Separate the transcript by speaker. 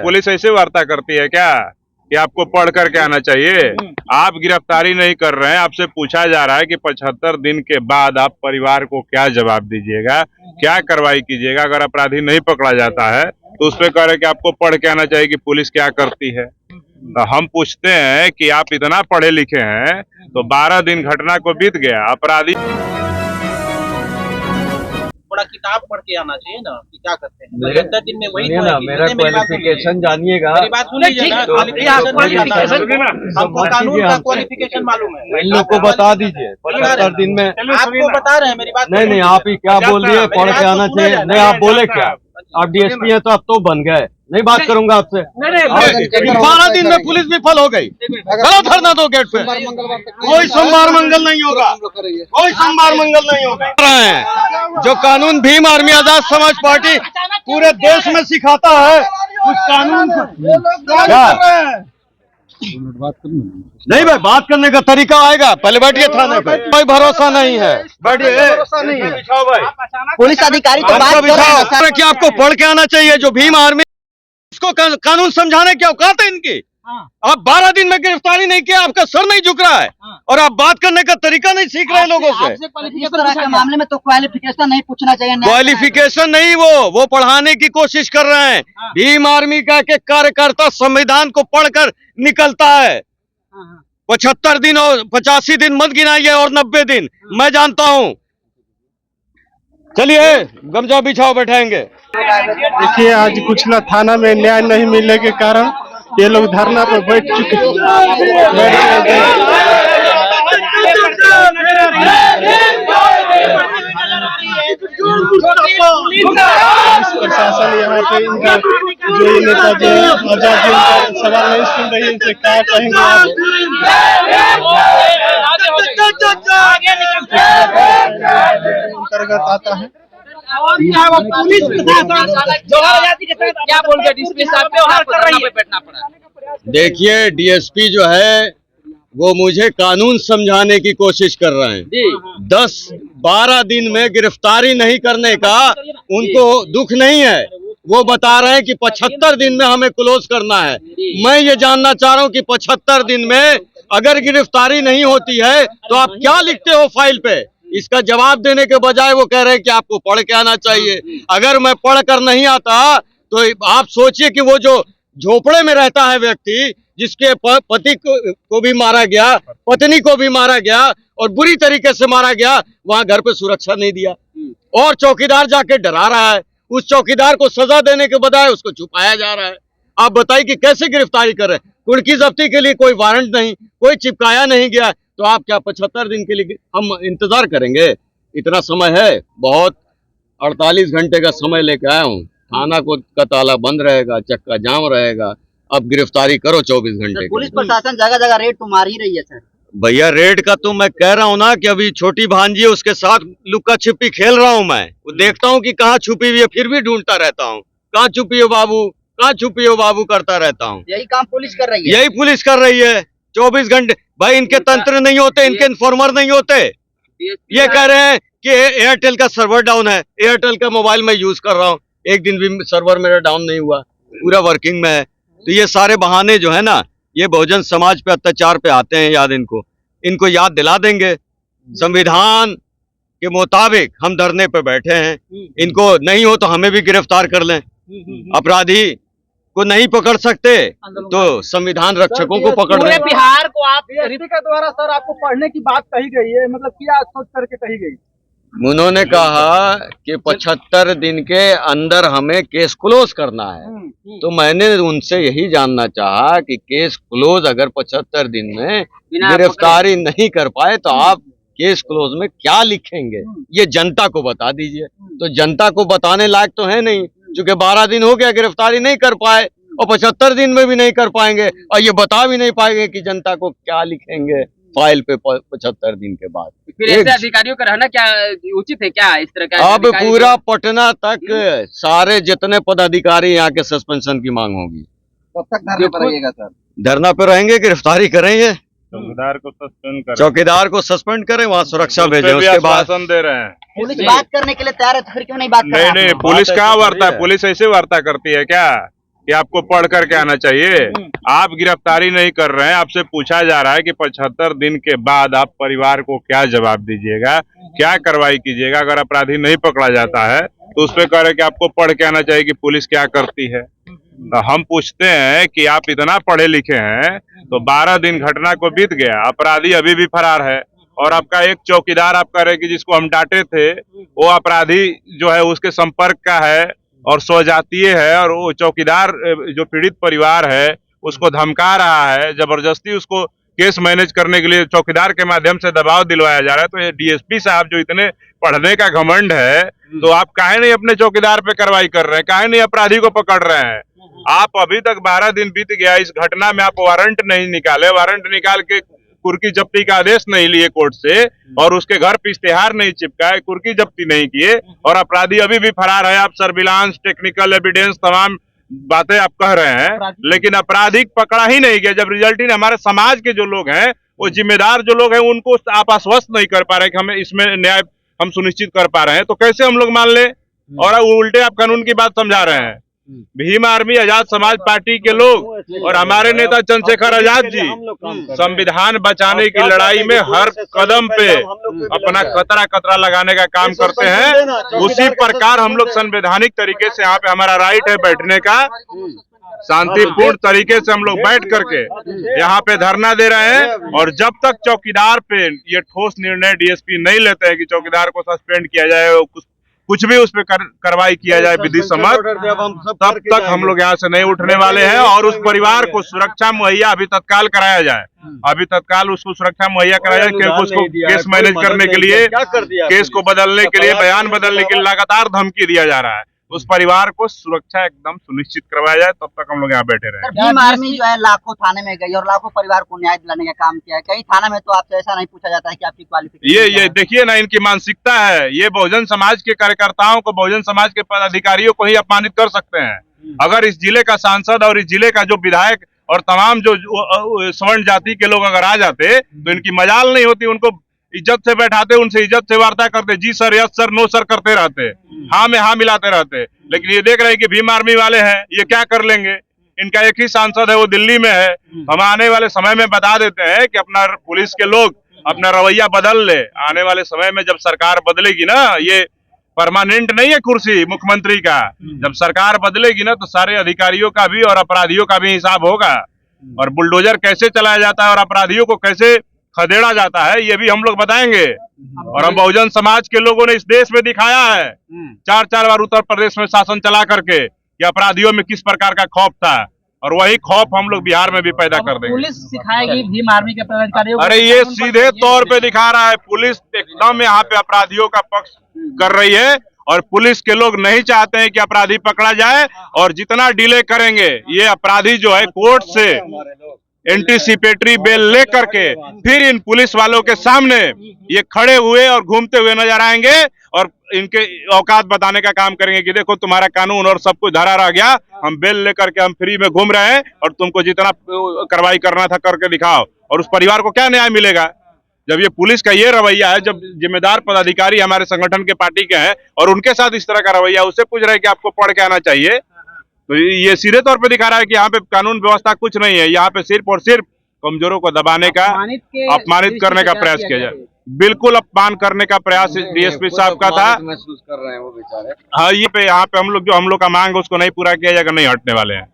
Speaker 1: Police ऐसे वार्ता करती है क्या कि आपको पढ़ करके आना चाहिए? आप गिरफ्तारी नहीं कर रहे हैं, आपसे पूछा जा रहा है कि 75 दिन के बाद आप परिवार को क्या जवाब दीजिएगा, क्या कार्रवाई कीजिएगा अगर अपराधी नहीं पकड़ा जाता है? तो उस पे कह रहे कि आपको पढ़ के आना चाहिए कि पुलिस क्या करती है। तो हम पूछते हैं कि आप इतना पढ़े लिखे हैं तो 12 दिन घटना को बीत गया, अपराधी
Speaker 2: थोड़ा किताब पढ़ के आना चाहिए ना कि क्या करते हैं। 75 दिन में वही तो है कि
Speaker 3: मेरा क्वालिफिकेशन जानिएगा।
Speaker 2: मेरी बात सुनिए ना, हमको कानून का क्वालिफिकेशन मालूम है।
Speaker 3: इन लोग को बता दीजिए 75 दिन में।
Speaker 2: आपको बता रहे हैं, मेरी बात
Speaker 3: नहीं, आप ही क्या बोल रही है, पढ़ के आना चाहिए। नहीं, आप बोले क्या? आप डीएसपी है तो अब तो बन गए। नहीं बात करूंगा आपसे। 12 दिन में पुलिस विफल हो गई। चलो धरना दो गेट पे। कोई सोमवार मंगल नहीं होगा, कोई सोमवार मंगल नहीं होगा। जो कानून भीम आर्मी आजाद समाज पार्टी पूरे देश में सिखाता है उस कानून क्या नहीं भाई, बात करने का तरीका आएगा। पहले बैठिए थाने पे। कोई भरोसा नहीं है, बैठिए। बिछाओ भाई,
Speaker 4: पुलिस अधिकारी तो बात कर रहे हैं
Speaker 3: कि आपको पढ़ के आना चाहिए। जो भीम आर्मी इसको कानून समझाने की औकात है इनकी। आप 12 दिन में गिरफ्तारी नहीं किया, आपका सर नहीं झुक रहा है और आप बात करने का तरीका नहीं सीख रहे लोगों से।
Speaker 4: इस तरह के मामले में तो क्वालिफिकेशन नहीं पूछना चाहिए।
Speaker 3: क्वालिफिकेशन नहीं, वो पढ़ाने की कोशिश कर रहे हैं। भीम आर्मी का के कार्यकर्ता संविधान को पढ़कर निकलता है। 75 दिन और 85 दिन मत गिनाइए और 90 दिन मैं जानता हूँ। चलिए गमछा बिछाओ, बैठाएंगे।
Speaker 5: देखिए, आज कुछ थाना में न्याय नहीं मिलने के कारण ये लोग धरना पर बैठ चुके हैं। प्रशासन यहाँ पे इनका जो ये नेता जो आजादी का सवाल नहीं सुन रही है, इनसे क्या कहेंगे आप? अंतर्गत आता है
Speaker 2: पुलिस क्या बोल के डीएसपी साहब व्यवहार कर रही है, बैठना पड़ा।
Speaker 3: देखिए, डीएसपी जो है वो मुझे कानून समझाने की कोशिश कर रहे हैं। 10-12 दिन में गिरफ्तारी नहीं करने का उनको दुख नहीं है। वो बता रहे हैं कि 75 दिन में हमें क्लोज करना है। मैं ये जानना चाह रहा हूँ कि 75 दिन में अगर गिरफ्तारी नहीं होती है तो आप क्या लिखते हो फाइल पे? इसका जवाब देने के बजाय वो कह रहे हैं कि आपको पढ़ के आना चाहिए। अगर मैं पढ़ कर नहीं आता तो आप सोचिए कि वो जो झोपड़े में रहता है व्यक्ति, जिसके पति को भी मारा गया, पत्नी को भी मारा गया और बुरी तरीके से मारा गया, वहां घर पे सुरक्षा नहीं दिया और चौकीदार जाके डरा रहा है। उस चौकीदार को सजा देने के बजाय उसको छुपाया जा रहा है। आप बताइए कि कैसे गिरफ्तारी कर रहे हैं? कुर्की जब्ती के लिए कोई वारंट नहीं, कोई चिपकाया नहीं गया, तो आप क्या 75 दिन के लिए हम इंतजार करेंगे? इतना समय है बहुत। 48 घंटे का समय लेके आया हूँ। थाना का ताला बंद रहेगा, चक्का जाम रहेगा। अब गिरफ्तारी करो 24 घंटे।
Speaker 4: पुलिस प्रशासन जगह जगह रेड तो मार ही रही है सर।
Speaker 3: भैया, रेड का तो मैं कह रहा हूँ ना कि अभी छोटी भांजी है, उसके साथ लुक्का छिपी खेल रहा हूँ मैं। वो देखता हूँ कि कहाँ छुपी हुई है, फिर भी ढूंढता रहता हूँ। कहाँ छुपी हो बाबू, कहाँ छुपी हो बाबू करता रहता हूँ।
Speaker 4: यही काम पुलिस कर रही है।
Speaker 3: यही पुलिस कर रही है 24 घंटे। भाई, इनके तंत्र नहीं होते, इनके इन्फॉर्मर नहीं होते। ये कह रहे हैं कि एयरटेल का सर्वर डाउन है। एयरटेल का मोबाइल मैं यूज कर रहा हूँ, एक दिन भी सर्वर मेरा डाउन नहीं हुआ, पूरा वर्किंग में है। तो ये सारे बहाने जो है ना, ये बहुजन समाज पे अत्याचार पे आते हैं। इनको याद दिला देंगे। संविधान के मुताबिक हम धरने पे बैठे हैं। इनको नहीं हो तो हमें भी गिरफ्तार कर लें। अपराधी को नहीं पकड़ सकते तो संविधान रक्षकों को पकड़ लें।
Speaker 2: बिहार को आप
Speaker 5: के द्वारा सर आपको पढ़ने की बात कही गई है, मतलब क्या सोच करके कही गई?
Speaker 3: उन्होंने कहा कि 75 दिन के अंदर हमें केस क्लोज करना है। तो मैंने उनसे यही जानना चाहा कि केस क्लोज अगर 75 दिन में गिरफ्तारी नहीं कर पाए तो आप केस क्लोज में क्या लिखेंगे, ये जनता को बता दीजिए। तो जनता को बताने लायक तो है नहीं, क्योंकि 12 दिन हो गया गिरफ्तारी नहीं कर पाए और 75 दिन में भी नहीं कर पाएंगे और ये बता भी नहीं पाएंगे कि जनता को क्या लिखेंगे फाइल पे 75 दिन के बाद।
Speaker 2: फिर ऐसे अधिकारियों का रहना क्या उचित है क्या? इस तरह का
Speaker 3: अब पूरा पटना तक सारे जितने पदाधिकारी यहाँ के सस्पेंशन की मांग होगी।
Speaker 4: कब तक धरने पर रहिएगा सर?
Speaker 3: धरना पे रहेंगे, गिरफ्तारी करेंगे,
Speaker 1: चौकीदार को सस्पेंड करें,
Speaker 3: वहाँ सुरक्षा भेजें। उसके बाद
Speaker 1: दे रहे हैं।
Speaker 4: पुलिस बात करने के लिए तैयार है तो फिर क्यों नहीं बात कर रहे?
Speaker 1: नहीं, पुलिस कहाँ वार्ता है? पुलिस ऐसे वार्ता करती है क्या कि आपको पढ़ करके आना चाहिए। आप गिरफ्तारी नहीं कर रहे हैं, आपसे पूछा जा रहा है कि 75 दिन के बाद आप परिवार को क्या जवाब दीजिएगा, क्या कार्रवाई कीजिएगा। अगर अपराधी नहीं पकड़ा जाता है तो उस पर कह रहे कि आपको पढ़ के आना चाहिए कि पुलिस क्या करती है। तो हम पूछते हैं कि आप इतना पढ़े लिखे हैं तो 12 दिन घटना को बीत गया, अपराधी अभी भी फरार है, और आपका एक चौकीदार आप कह रहे कि जिसको हम डांटे थे वो अपराधी जो है उसके संपर्क का है और स्वजातीय है, और वो चौकीदार जो पीड़ित परिवार है उसको धमका रहा है, जबरदस्ती उसको केस मैनेज करने के लिए चौकीदार के माध्यम से दबाव दिलवाया जा रहा है। तो ये डीएसपी साहब जो इतने पढ़ने का घमंड है, तो आप काहे नहीं अपने चौकीदार पे कार्रवाई कर रहे हैं, काहे नहीं अपराधी को पकड़ रहे हैं। आप अभी तक 12 दिन बीत गया, इस घटना में आप वारंट नहीं निकाले, वारंट निकाल के कुर्की जब्ती का आदेश नहीं लिए कोर्ट से, और उसके घर पे इश्तेहार नहीं चिपकाए, कुर्की जब्ती नहीं किए, और अपराधी अभी भी फरार है। आप सर्विलांस, टेक्निकल एविडेंस, तमाम बातें आप कह रहे हैं, लेकिन अपराधी पकड़ा ही नहीं गया। जब रिजल्ट ही हमारे समाज के जो लोग हैं, वो जिम्मेदार जो लोग हैं, उनको आप आश्वस्त नहीं कर पा रहे कि हमें इसमें न्याय हम सुनिश्चित कर पा रहे हैं, तो कैसे हम लोग मान ले। और उल्टे आप कानून की बात समझा रहे हैं। भीम आर्मी, आजाद समाज पार्टी के लोग और हमारे नेता चंद्रशेखर आजाद जी संविधान बचाने की लड़ाई में हर कदम पे अपना कतरा लगाने का काम करते हैं। उसी प्रकार हम लोग संवैधानिक तरीके से, यहाँ पे हमारा राइट है बैठने का, शांतिपूर्ण तरीके से हम लोग बैठ करके यहाँ पे धरना दे रहे हैं। और जब तक चौकीदार पे ये ठोस निर्णय डीएसपी नहीं लेते हैं कि चौकीदार को सस्पेंड किया जाए, कुछ भी उस पर कार्रवाई किया जाए विधि सम्मत, तब तक हम लोग यहाँ से नहीं उठने वाले हैं। और उस परिवार को सुरक्षा मुहैया अभी तत्काल कराया जाए, अभी तत्काल उसको सुरक्षा मुहैया कराया जाए, क्योंकि उसको केस मैनेज करने के लिए, केस को बदलने के लिए, बयान बदलने के लिए लगातार धमकी दिया जा रहा है। उस परिवार को सुरक्षा एकदम सुनिश्चित करवाया जाए, तब तक हम लोग यहाँ बैठे रहे।
Speaker 4: भीम आर्मी जो है लाखों थाने में गई और लाखों परिवार को न्याय दिलाने का काम किया है। कई थाना में तो आपसे ऐसा नहीं पूछा जाता है कि आपकी क्वालिफिकेशन।
Speaker 1: ये देखिए ना, इनकी मानसिकता है। ये बहुजन समाज के कार्यकर्ताओं को, बहुजन समाज के पदाधिकारियों को ही अपमानित कर सकते हैं। अगर इस जिले का सांसद और इस जिले का जो विधायक और तमाम जो स्वर्ण जाति के लोग अगर आ जाते तो इनकी मजाल नहीं होती। उनको इज्जत से बैठाते, उनसे इज्जत से वार्ता करते, जी sir, yes sir, no sir करते रहते, हाँ में हाँ मिलाते रहते। लेकिन ये देख रहे हैं कि भीम आर्मी वाले हैं, ये क्या कर लेंगे। इनका एक ही सांसद है, वो दिल्ली में है। हम आने वाले समय में बता देते हैं कि अपना पुलिस के लोग अपना रवैया बदल ले। आने वाले समय में जब सरकार बदलेगी ना, ये परमानेंट नहीं है कुर्सी मुख्यमंत्री का, जब सरकार बदलेगी ना तो सारे अधिकारियों का भी और अपराधियों का भी हिसाब होगा। और बुलडोजर कैसे चलाया जाता है और अपराधियों को कैसे खदेड़ा जाता है, ये भी हम लोग बताएंगे। और हम बहुजन समाज के लोगों ने इस देश में दिखाया है 4 बार उत्तर प्रदेश में शासन चला करके कि अपराधियों में किस प्रकार का खौफ था, और वही खौफ हम लोग बिहार में भी पैदा कर देंगे।
Speaker 2: पुलिस सिखाएगी भीम आर्मी के पदाधिकारियों को।
Speaker 1: अरे ये सीधे तौर पे दिखा रहा है, पुलिस एकदम यहाँ पे अपराधियों का पक्ष कर रही है। और पुलिस के लोग नहीं चाहते हैं कि अपराधी पकड़ा जाए, और जितना डिले करेंगे ये अपराधी जो है कोर्ट से एंटीसिपेटरी बेल ले करके फिर इन पुलिस वालों के सामने ये खड़े हुए और घूमते हुए नजर आएंगे और इनके औकात बताने का काम करेंगे कि देखो तुम्हारा कानून और सब कुछ धरा रह गया, हम बेल लेकर के हम फ्री में घूम रहे हैं और तुमको जितना कार्रवाई करना था करके दिखाओ। और उस परिवार को क्या न्याय मिलेगा जब ये पुलिस का ये रवैया है। जब जिम्मेदार पदाधिकारी हमारे संगठन के पार्टी के हैं और उनके साथ इस तरह का रवैया, उससे पूछ रहे हैं कि आपको पढ़ के आना चाहिए, तो ये सीधे तौर पे दिखा रहा है कि यहाँ पे कानून व्यवस्था कुछ नहीं है। यहाँ पे सिर्फ और सिर्फ कमजोरों को दबाने का, अपमानित करने का प्रयास किया जाए। बिल्कुल अपमान करने का प्रयास डीएसपी साहब का था।
Speaker 3: महसूस कर रहे हैं वो बेचारे।
Speaker 1: हाँ, ये पे यहाँ पे हम लोग का मांग उसको नहीं पूरा किया जाएगा, नहीं हटने वाले हैं।